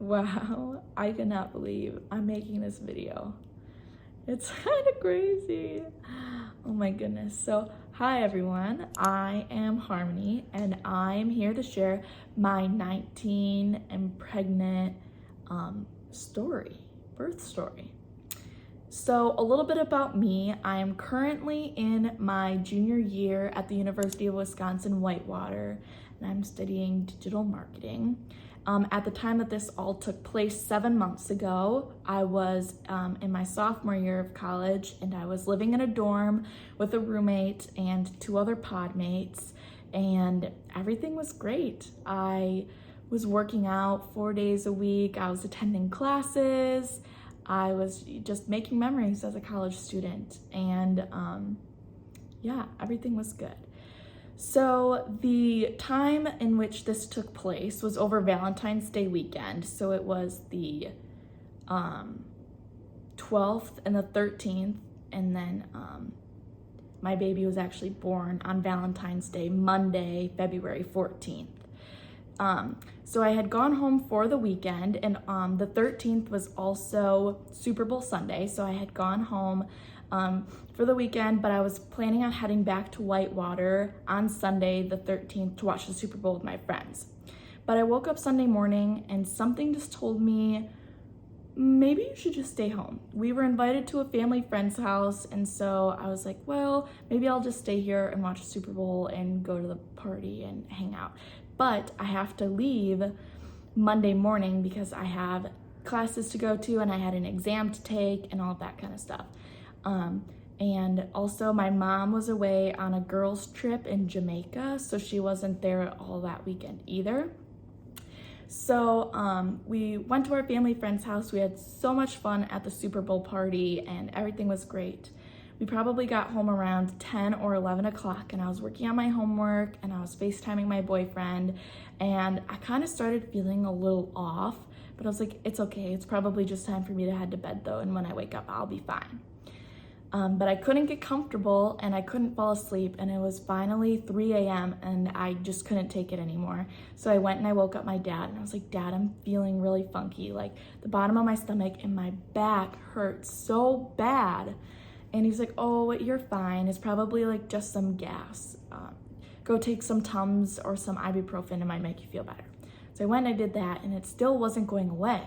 Wow, I cannot believe I'm making this video. It's kind of crazy. Oh my goodness. So, hi everyone. I am Harmony and I'm here to share my 19 and pregnant birth story. So, a little bit about me. I am currently in my junior year at the University of Wisconsin-Whitewater, and I'm studying digital marketing. At the time that this all took place 7 months ago, I was in my sophomore year of college, and I was living in a dorm with a roommate and 2 other pod mates, and everything was great. I was working out 4 days a week. I was attending classes. I was just making memories as a college student, and yeah, everything was good. So the time in which this took place was over Valentine's Day weekend. So it was the 12th and the 13th, and then my baby was actually born on Valentine's Day, Monday, February 14th. So I had gone home for the weekend, and the 13th was also Super Bowl Sunday, so I had gone home for the weekend, but I was planning on heading back to Whitewater on Sunday the 13th to watch the Super Bowl with my friends. But I woke up Sunday morning and something just told me, maybe you should just stay home. We were invited to a family friend's house, and so I was like, well, maybe I'll just stay here and watch the Super Bowl and go to the party and hang out. But I have to leave Monday morning because I have classes to go to and I had an exam to take and all of that kind of stuff. And also my mom was away on a girls' trip in Jamaica, so she wasn't there all that weekend either. So we went to our family friend's house. We had so much fun at the Super Bowl party and everything was great. We probably got home around 10 or 11 o'clock, and I was working on my homework and I was FaceTiming my boyfriend, and I kind of started feeling a little off, but I was like, it's okay. It's probably just time for me to head to bed though, and when I wake up, I'll be fine. But I couldn't get comfortable and I couldn't fall asleep, and it was finally 3 a.m. and I just couldn't take it anymore. So I went and I woke up my dad and I was like, Dad, I'm feeling really funky. Like the bottom of my stomach and my back hurts so bad. And he's like, oh, you're fine. It's probably like just some gas. Go take some Tums or some ibuprofen. It might make you feel better. So I went and I did that, and it still wasn't going away.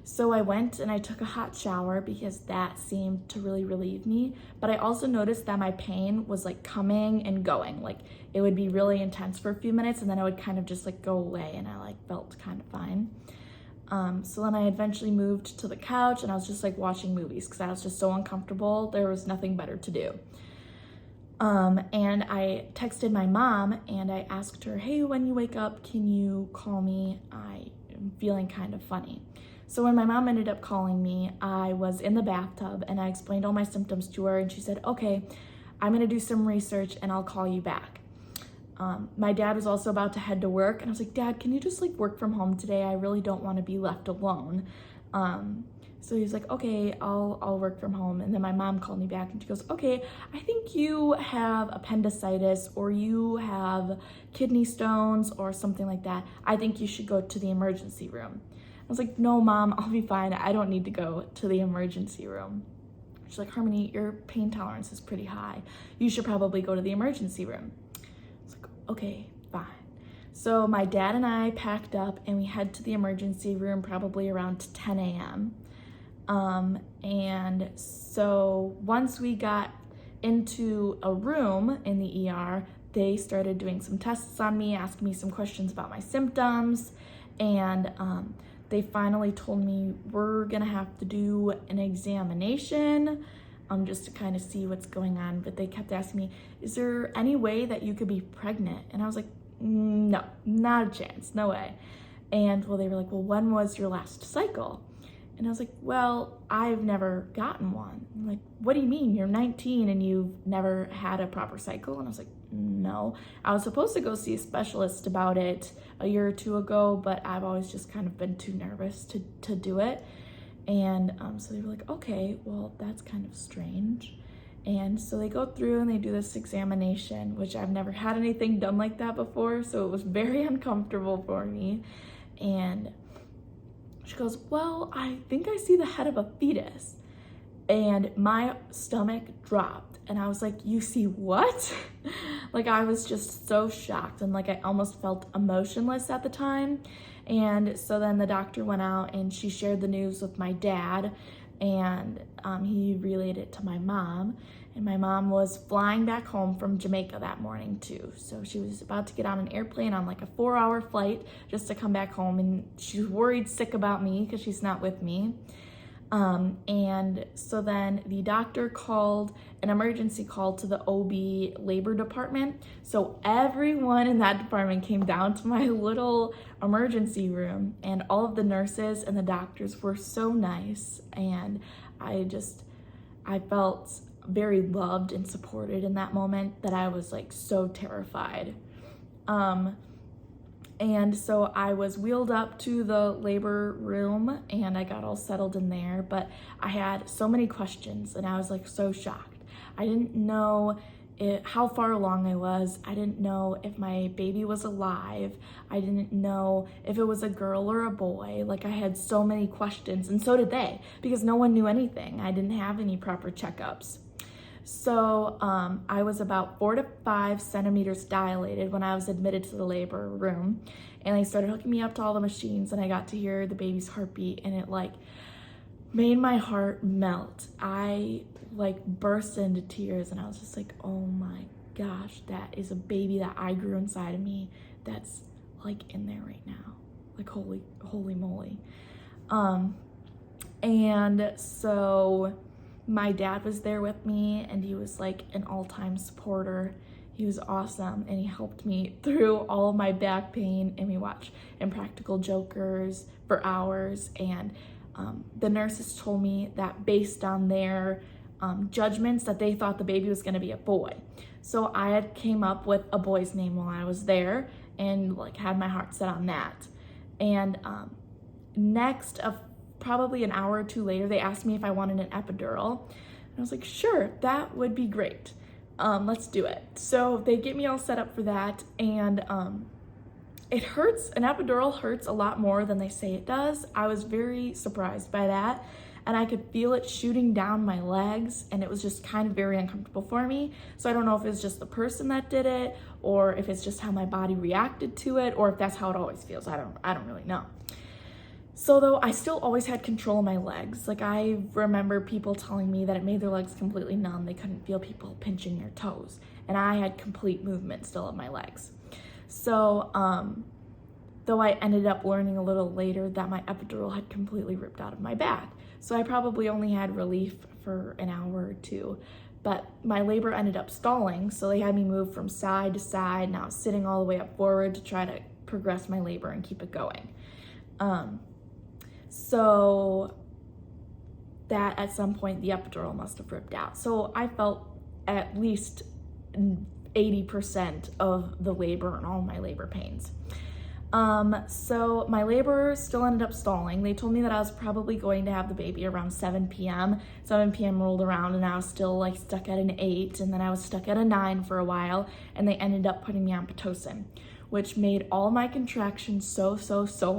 So I went and I took a hot shower because that seemed to really relieve me. But I also noticed that my pain was like coming and going. Like it would be really intense for a few minutes and then it would kind of just like go away, and I like felt kind of fine. So then I eventually moved to the couch and I was just like watching movies because I was just so uncomfortable. There was nothing better to do. And I texted my mom and I asked her, hey, when you wake up, can you call me? I am feeling kind of funny. So when my mom ended up calling me, I was in the bathtub and I explained all my symptoms to her, and she said, okay, I'm gonna do some research and I'll call you back. My dad was also about to head to work, and I was like, Dad, can you just like work from home today? I really don't want to be left alone. So he was like, okay, I'll work from home. And then my mom called me back and she goes, okay, I think you have appendicitis or you have kidney stones or something like that. I think you should go to the emergency room. I was like, no, Mom, I'll be fine. I don't need to go to the emergency room. She's like, Harmony, your pain tolerance is pretty high. You should probably go to the emergency room. Okay, fine. So my dad and I packed up and we head to the emergency room probably around 10 a.m. And so once we got into a room in the ER, they started doing some tests on me, asking me some questions about my symptoms, and they finally told me we're gonna have to do an examination just to kind of see what's going on. But they kept asking me, is there any way that you could be pregnant? And I was like, no, not a chance, no way. And well, they were like, well, when was your last cycle? And I was like, well, I've never gotten one. I'm like, what do you mean? You're 19 and you've never had a proper cycle? And I was like, no. I was supposed to go see a specialist about it a year or 2 ago, but I've always just kind of been too nervous to do it. And so they were like, okay, well, that's kind of strange. And so they go through and they do this examination, which I've never had anything done like that before, so it was very uncomfortable for me. And She goes, well, I think I see the head of a fetus. And my stomach dropped and I was like, you see what? Like, I was just so shocked, and like I almost felt emotionless at the time. And so then the doctor went out and she shared the news with my dad, and he relayed it to my mom. And my mom was flying back home from Jamaica that morning too. So she was about to get on an airplane on like a 4-hour flight just to come back home. And she's worried sick about me because she's not with me. And so then the doctor called an emergency call to the OB labor department. So everyone in that department came down to my little emergency room, and all of the nurses and the doctors were so nice. And I felt very loved and supported in that moment that I was like so terrified. And so I was wheeled up to the labor room and I got all settled in there, but I had so many questions and I was like so shocked. I didn't know how far along I was. I didn't know if my baby was alive. I didn't know if it was a girl or a boy. Like, I had so many questions, and so did they, because no one knew anything. I didn't have any proper checkups. So I was about 4 to 5 centimeters dilated when I was admitted to the labor room, and they started hooking me up to all the machines, and I got to hear the baby's heartbeat, and it like made my heart melt. I like burst into tears, and I was just like, oh my gosh, that is a baby that I grew inside of me that's like in there right now. Like, holy moly. And so my dad was there with me, and he was like an all-time supporter. He was awesome, and he helped me through all of my back pain, and we watched Impractical Jokers for hours. And the nurses told me that based on their judgments that they thought the baby was going to be a boy. So I had came up with a boy's name while I was there, and like had my heart set on that. And next, probably an hour or two later, they asked me if I wanted an epidural. And I was like, sure, that would be great. Let's do it. So they get me all set up for that, and it hurts. An epidural hurts a lot more than they say it does. I was very surprised by that, and I could feel it shooting down my legs, and it was just kind of very uncomfortable for me. So I don't know if it's just the person that did it, or if it's just how my body reacted to it, or if that's how it always feels. I don't really know. So though, I still always had control of my legs. Like, I remember people telling me that it made their legs completely numb. They couldn't feel people pinching their toes. And I had complete movement still of my legs. So, though I ended up learning a little later that my epidural had completely ripped out of my back. So I probably only had relief for an hour or two. But my labor ended up stalling, so they had me move from side to side, and I was sitting all the way up forward to try to progress my labor and keep it going. So that at some point the epidural must have ripped out. So I felt at least 80% of the labor and all my labor pains. So my labor still ended up stalling. They told me that I was probably going to have the baby around 7 p.m. 7 p.m. rolled around, and I was still like stuck at an 8, and then I was stuck at a 9 for a while, and they ended up putting me on Pitocin, which made all my contractions so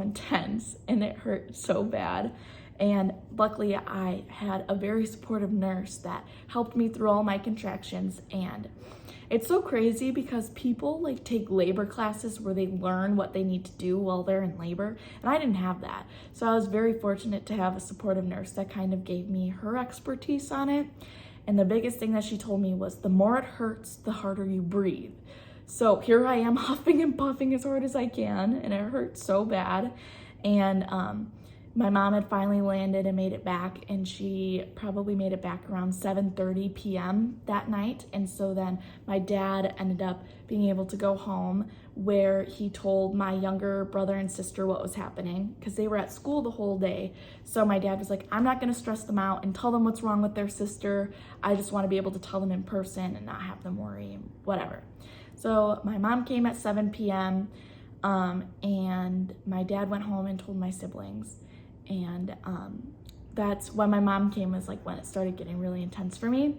intense, and it hurt so bad. And luckily I had a very supportive nurse that helped me through all my contractions. And it's so crazy because people like take labor classes where they learn what they need to do while they're in labor, and I didn't have that. So I was very fortunate to have a supportive nurse that kind of gave me her expertise on it. And the biggest thing that she told me was, the more it hurts, the harder you breathe. So here I am huffing and puffing as hard as I can, and it hurt so bad. And my mom had finally landed and made it back, and she probably made it back around 7:30 p.m. that night. And so then my dad ended up being able to go home, where he told my younger brother and sister what was happening, because they were at school the whole day. So my dad was like, I'm not going to stress them out and tell them what's wrong with their sister. I just want to be able to tell them in person and not have them worry, whatever. So my mom came at 7 p.m. And my dad went home and told my siblings. And that's when my mom came, was like when it started getting really intense for me.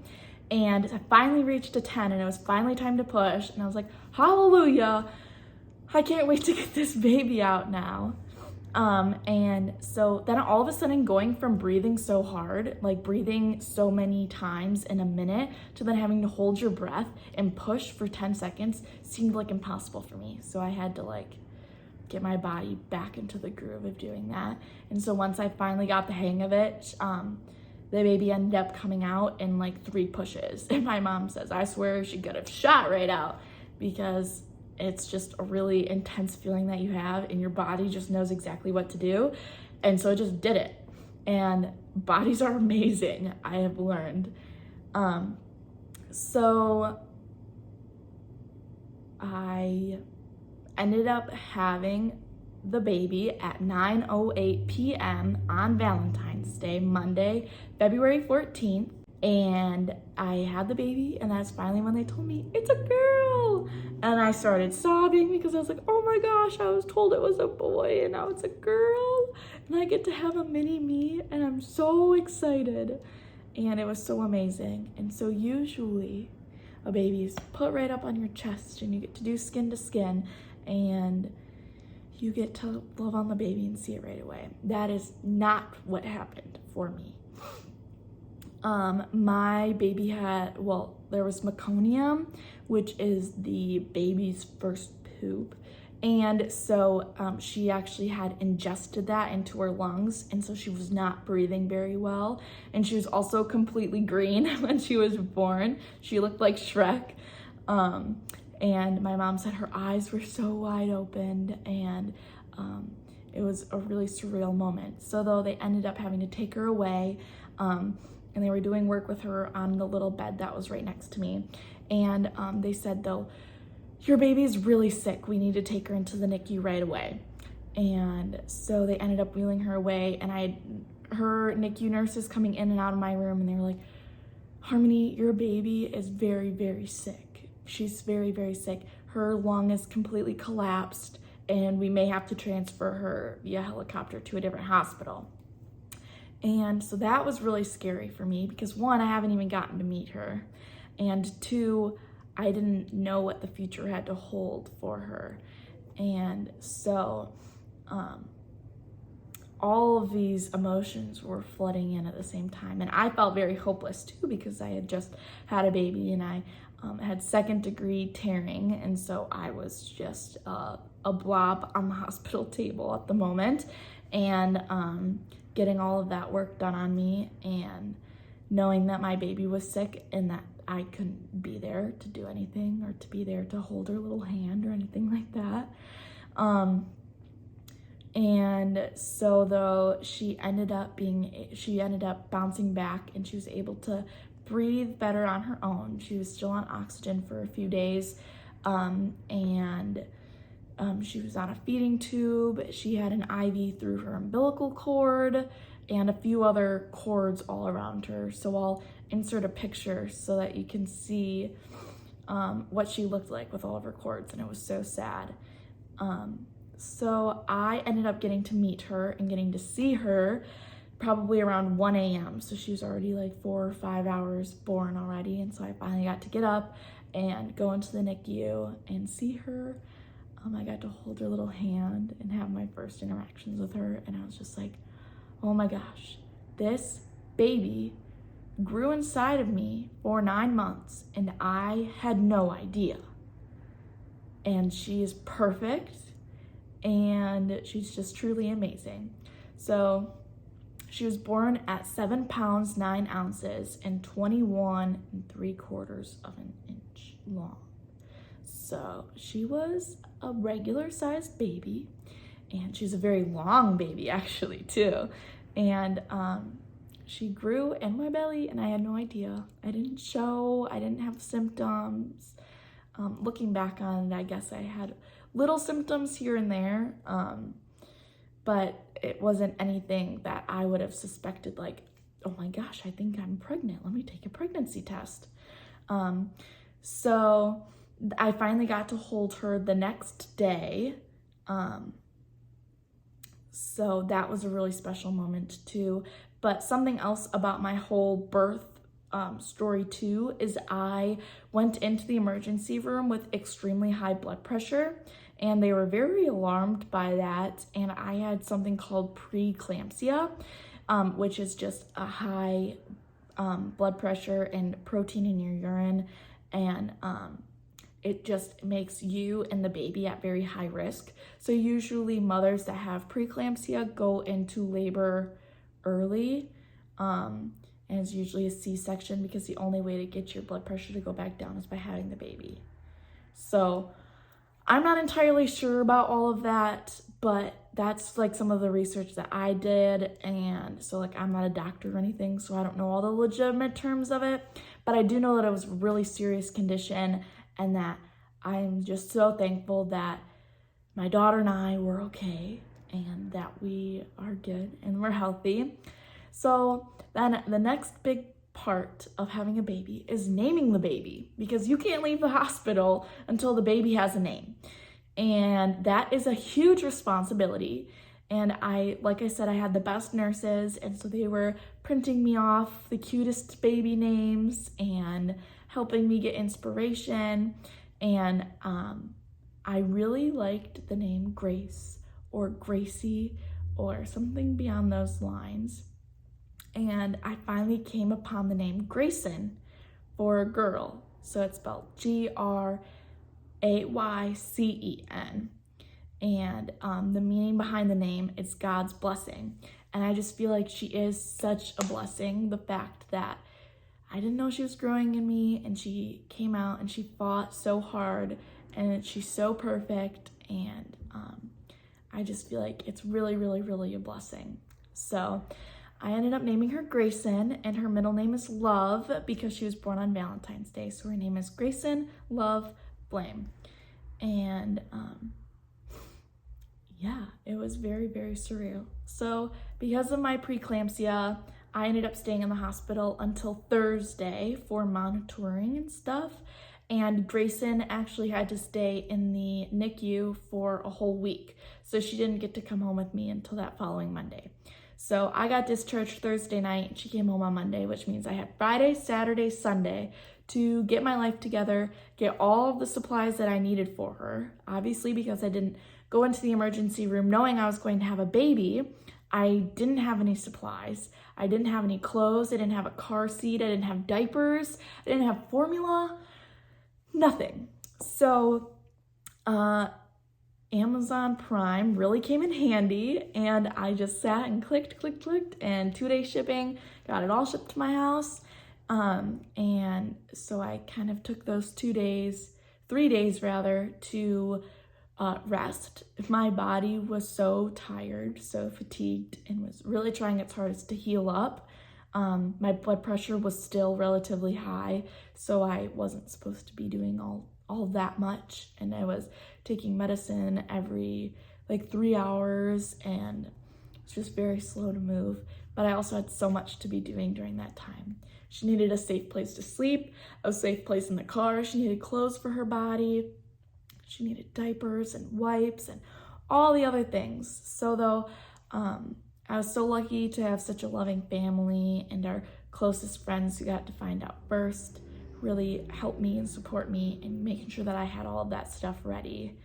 And I finally reached a 10, and it was finally time to push. And I was like, hallelujah, I can't wait to get this baby out now. And so then all of a sudden going from breathing so hard, like breathing so many times in a minute, to then having to hold your breath and push for 10 seconds seemed like impossible for me. So I had to like get my body back into the groove of doing that. And so once I finally got the hang of it, the baby ended up coming out in like 3 pushes. And my mom says, I swear she could have shot right out, because it's just a really intense feeling that you have and your body just knows exactly what to do. And so I just did it. And bodies are amazing, I have learned. So I ended up having the baby at 9:08 p.m. on Valentine's Day, Monday, February 14th. And I had the baby, and that's finally when they told me it's a girl. And I started sobbing because I was like, oh my gosh, I was told it was a boy and now it's a girl. And I get to have a mini me, and I'm so excited. And it was so amazing. And so usually a baby is put right up on your chest and you get to do skin to skin, and you get to love on the baby and see it right away. That is not what happened for me. My baby had, well, there was meconium, which is the baby's first poop. And so she actually had ingested that into her lungs, and so she was not breathing very well. And she was also completely green when she was born. She looked like Shrek. And my mom said her eyes were so wide open, and it was a really surreal moment. So though they ended up having to take her away, and they were doing work with her on the little bed that was right next to me. And they said, though, your baby's really sick. We need to take her into the NICU right away. And so they ended up wheeling her away, and her NICU nurses coming in and out of my room, and they were like, Harmony, your baby is very, very sick. She's very, very sick. Her lung is completely collapsed, and we may have to transfer her via helicopter to a different hospital. And so that was really scary for me because 1, I haven't even gotten to meet her, and 2, I didn't know what the future had to hold for her. And so all of these emotions were flooding in at the same time, and I felt very hopeless too because I had just had a baby, and I had 2nd degree tearing, and so I was just a blob on the hospital table at the moment. And getting all of that work done on me, and knowing that my baby was sick and that I couldn't be there to do anything or to be there to hold her little hand or anything like that. And so though she ended up bouncing back, and she was able to breathe better on her own. She was still on oxygen for a few days, and she was on a feeding tube. She had an IV through her umbilical cord and a few other cords all around her. So I'll insert a picture so that you can see what she looked like with all of her cords, and it was so sad. So I ended up getting to meet her and getting to see her probably around 1 a.m. So she was already like 4 or 5 hours born already. And so I finally got to get up and go into the NICU and see her. I got to hold her little hand and have my first interactions with her, and I was just like, oh my gosh, this baby grew inside of me for 9 months, and I had no idea. And she is perfect, and she's just truly amazing. So she was born at 7 pounds, 9 ounces, and 21 3/4 of an inch long. So she was a regular sized baby, and she's a very long baby actually too. And she grew in my belly, and I had no idea. I didn't have symptoms. Looking back on it, I guess I had little symptoms here and there, but it wasn't anything that I would have suspected, like, oh my gosh, I think I'm pregnant. Let me take a pregnancy test. So I finally got to hold her the next day. So that was a really special moment too. But something else about my whole birth story too is I went into the emergency room with extremely high blood pressure, and they were very alarmed by that. And I had something called preeclampsia, which is just a high blood pressure and protein in your urine, and it just makes you and the baby at very high risk. So usually mothers that have preeclampsia go into labor early, and it's usually a C-section because the only way to get your blood pressure to go back down is by having the baby. So I'm not entirely sure about all of that, but that's like some of the research that I did. And so like, I'm not a doctor or anything, so I don't know all the legitimate terms of it, but I do know that it was a really serious condition, and that I'm just so thankful that my daughter and I were okay, and that we are good and we're healthy. So then the next big part of having a baby is naming the baby, because you can't leave the hospital until the baby has a name. And that is a huge responsibility. And like I said, I had the best nurses, and so they were printing me off the cutest baby names and helping me get inspiration. And I really liked the name Grace or Gracie or something beyond those lines. And I finally came upon the name Grayson for a girl. So it's spelled Graycen. And the meaning behind the name is God's blessing. And I just feel like she is such a blessing. The fact that I didn't know she was growing in me, and she came out and she fought so hard, and she's so perfect. And I just feel like it's really, really, really a blessing. So I ended up naming her Grayson, and her middle name is Love because she was born on Valentine's Day. So her name is Grayson Love Blame. And yeah, it was very, very surreal. So because of my preeclampsia, I ended up staying in the hospital until Thursday for monitoring and stuff. And Grayson actually had to stay in the NICU for a whole week. So she didn't get to come home with me until that following Monday. So I got discharged Thursday night, and she came home on Monday, which means I had Friday, Saturday, Sunday to get my life together, get all of the supplies that I needed for her. Obviously, because I didn't go into the emergency room knowing I was going to have a baby, I didn't have any supplies. I didn't have any clothes. I didn't have a car seat. I didn't have diapers. I didn't have formula. Nothing. So Amazon Prime really came in handy, and I just sat and clicked, and 2-day shipping, got it all shipped to my house. And so I kind of took those 3 days rather, to rest. My body was so tired, so fatigued, and was really trying its hardest to heal up. My blood pressure was still relatively high, so I wasn't supposed to be doing all that much, and I was taking medicine every like 3 hours, and it's just very slow to move. But I also had so much to be doing during that time. She needed a safe place to sleep, a safe place in the car. She needed clothes for her body. She needed diapers and wipes and all the other things. So though I was so lucky to have such a loving family, and our closest friends who got to find out first really helped me and support me in making sure that I had all of that stuff ready.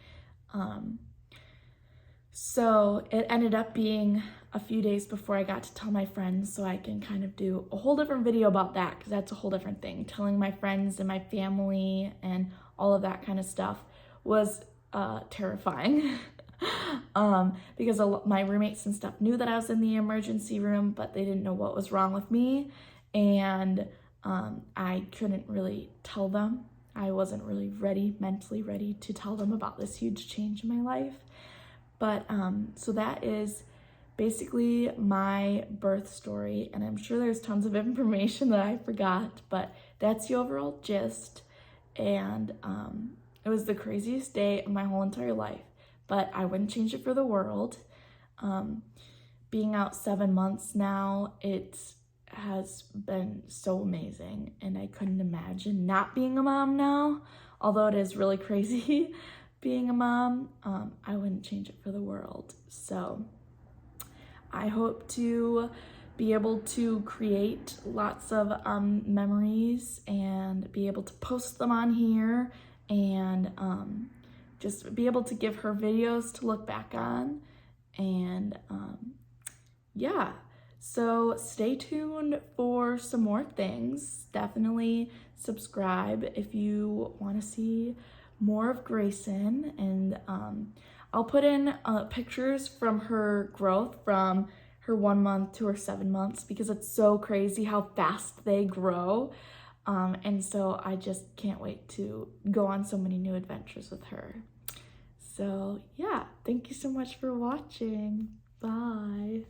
So it ended up being a few days before I got to tell my friends, so I can kind of do a whole different video about that, because that's a whole different thing. Telling my friends and my family and all of that kind of stuff was terrifying. Because my roommates and stuff knew that I was in the emergency room, but they didn't know what was wrong with me, and I couldn't really tell them. I wasn't really mentally ready to tell them about this huge change in my life. But so that is basically my birth story, and I'm sure there's tons of information that I forgot, but that's the overall gist. And it was the craziest day of my whole entire life, but I wouldn't change it for the world. Being out 7 months now, it has been so amazing, and I couldn't imagine not being a mom now, although it is really crazy being a mom. I wouldn't change it for the world. So I hope to be able to create lots of memories and be able to post them on here, and just be able to give her videos to look back on. And yeah, so stay tuned for some more things. Definitely subscribe if you want to see more of Grayson, and I'll put in pictures from her growth from her 1 month to her 7 months, because it's so crazy how fast they grow. And so I just can't wait to go on so many new adventures with her. So yeah, thank you so much for watching. Bye.